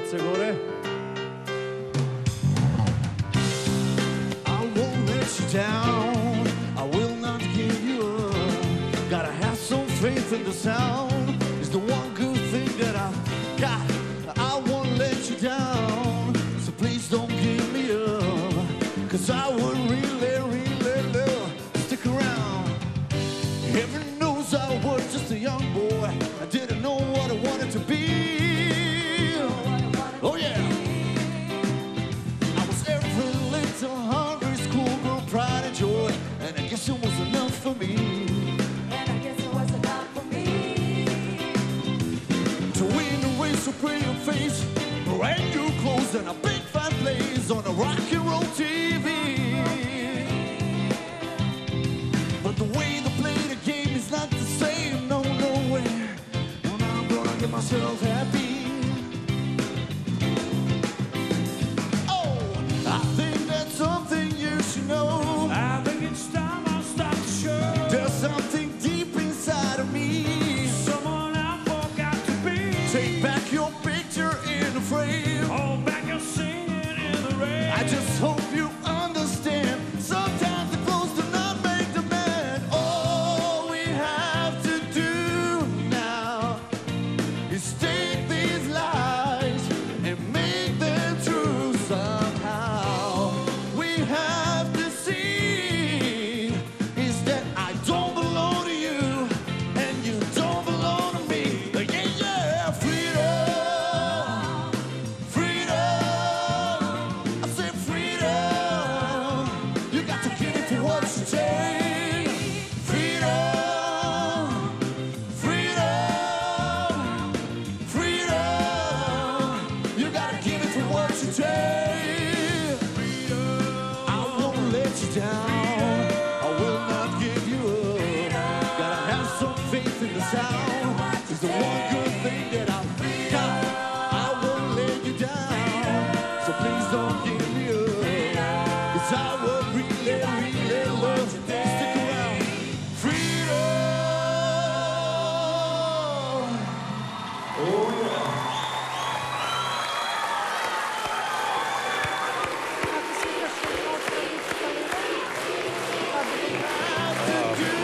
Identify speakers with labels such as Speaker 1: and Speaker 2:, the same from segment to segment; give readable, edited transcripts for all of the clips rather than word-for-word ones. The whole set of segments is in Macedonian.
Speaker 1: срце горе. I won't let you down, I will not give you up. Gotta have some faith in the sound, it's the one good thing that I've got. I won't let you down, so please don't give me up, 'cause I would really, really love to stick around. Heaven knows I was just a young boy, I didn't know what I wanted to be. Oh yeah, I was every little hungry schoolgirl, pride and joy, and I guess it was enough for me.
Speaker 2: And I guess it was enough for me.
Speaker 1: To win a race with pretty face, brand new clothes and a big fat blaze on a rock and roll TV. But the way they play the game is not the same, no, no way. Well, now I'm gonna get myself happy. Oh, I think that's something you should know.
Speaker 3: I think it's time I start the show.
Speaker 1: There's something deep inside of me.
Speaker 3: Someone I forgot to be.
Speaker 1: Take back your picture in the frame.
Speaker 3: Hold back your singing in the rain.
Speaker 1: I just hope you understand. Sometimes the clothes do not make the man. All we have to do now is take these lies and make them true somehow. We have to see is that I don't belong to you and you don't belong to me. Yeah, yeah, freedom, freedom. I said freedom. You got to give it for what you take. Freedom, freedom, freedom. You got to give it for what you take. I won't let you down, I will not give you up. Gotta have some faith in the sound, it's the one good thing that I've got. I won't let you down, so please don't give me up, 'cause I would really, really love to stick around. Freedom. Oh yeah.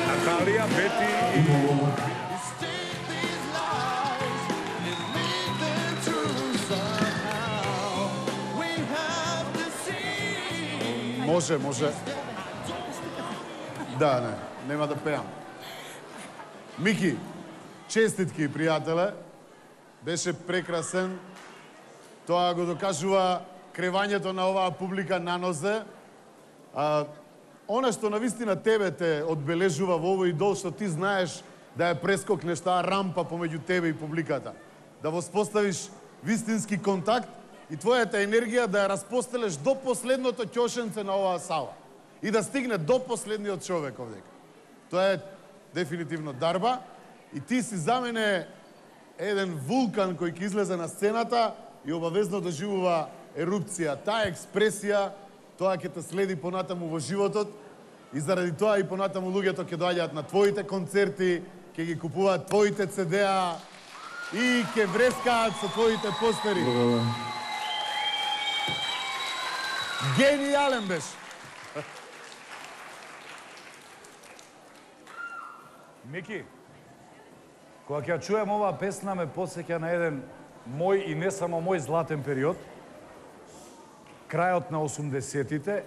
Speaker 3: Наталија, Бети и
Speaker 1: Is take these lies and make them true somehow. We have to see.
Speaker 4: Може, може. Да, не, нема да пеам. Мики, честитки, пријателе. Беше прекрасен. Тоа го докажува кревањето на оваа публика на нозе. Она што навистина тебе те одбележува во овој идол, што ти знаеш да ја прескокнеш таа рампа помеѓу тебе и публиката. Да воспоставиш вистински контакт и твојата енергија да ја распостелеш до последното ќошенце на оваа сала. И да стигне до последниот човек овдека. Тоа е дефинитивно дарба. И ти си за мене еден вулкан кој ќе излезе на сцената и обавезно доживува ерупција. Таа експресија, тоа ќе те следи понатаму во животот и заради тоа и понатаму луѓето ќе доаѓаат на твоите концерти, ќе ги купуваат твоите CD-а и ќе врескаат со твоите постери. Гениален беше.
Speaker 3: Мики, кога ќе ја чуем оваа песна, ме потсеќа на еден мој и не само мој златен период, крајот на 80-тите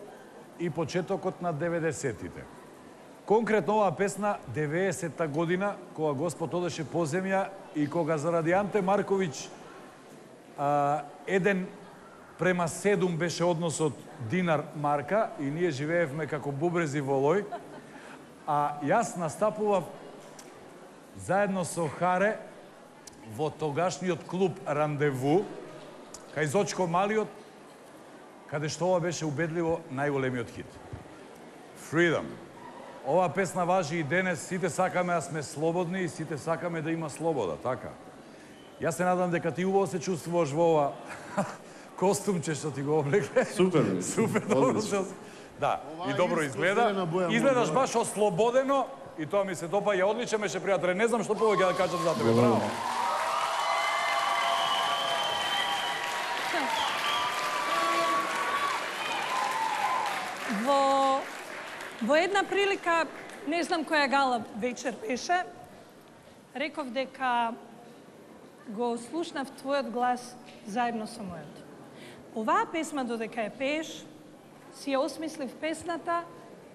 Speaker 3: и почетокот на 90-тите. Конкретно оваа песна 90-та година, кога Господ одеше по земја и кога заради Анте Марковиќ 1:7 беше односот динар-марка и ние живеевме како бубрези во лој, а јас настапував заедно со Харе во тогашниот клуб Рандеву, кај Зочко Малиот, каде што ова беше убедливо најголемиот хит. Freedom. Оваа песна важи и денес, сите сакаме да сме слободни и сите сакаме да има слобода, така. Јас се надам дека ти убаво се чувствуваш во ова костумче што ти го облекле.
Speaker 5: Супер.
Speaker 3: Супер, добро се. Да, и добро изгледа. Изгледаш баш ослободено и тоа ми се допаѓа одличен, беше пријателе. Не знам што повеќе да кажам за тебе. Браво.
Speaker 5: Во една прилика, не знам која гала вечер беше, реков дека го слушнав твојот глас заедно со мојот. Оваа песма, додека ја пееш, си ја осмислив песната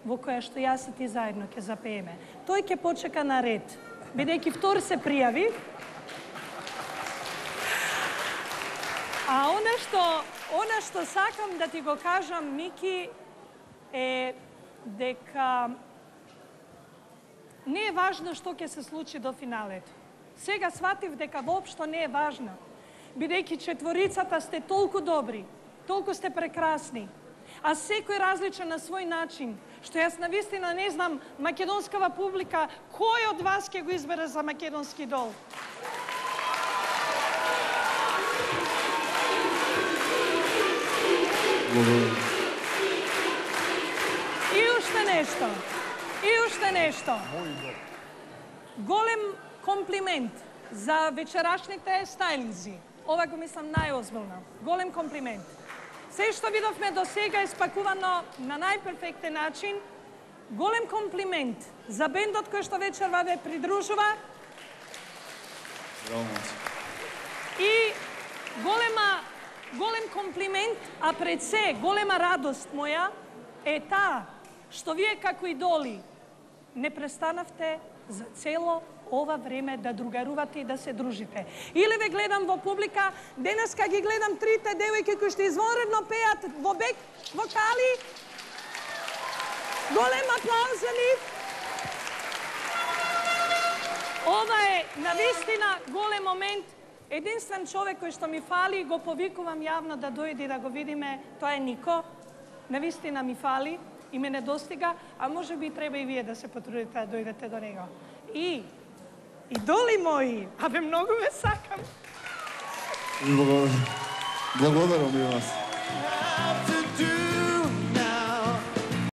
Speaker 5: во која што јас и ти заедно ќе запееме. Тој ќе почека на ред, бидејќи втор се пријави. А она што сакам да ти го кажам, Мики, е дека не е важно што ќе се случи до финалето. Сега сватив дека воопшто не е важно, бидејќи четворицата сте толку добри, толку сте прекрасни, а секој различен на свој начин, што јас навистина не знам, македонскава публика, кој од вас ќе го избере за македонски дол? И уште нешто. Голем комплимент за вечерашните стајлинзи. Ова го мислам најозбилно. Голем комплимент. Се што видовме до сега е спакувано на најперфектен начин. Голем комплимент за бендот кој што вечерва ве придружува. И голем комплимент, а пред се голема радост моја е таа што вие како идоли не престанавте за цело ова време да другарувате и да се дружите. Или ве гледам во публика, денеска ги гледам трите девојки кои што извонредно пеат во бек вокали. Голем аплауз за нив. Ова е навистина голем момент. Единствен човек кој што ми фали, го повикувам јавно да дојде да го видиме, тоа е Нико. Навистина ми фали и ме недостига, а може би треба и вие да се потрудите да дојдете до него. И идоли мои, абе многу ве сакам.
Speaker 4: Благодарам и вас.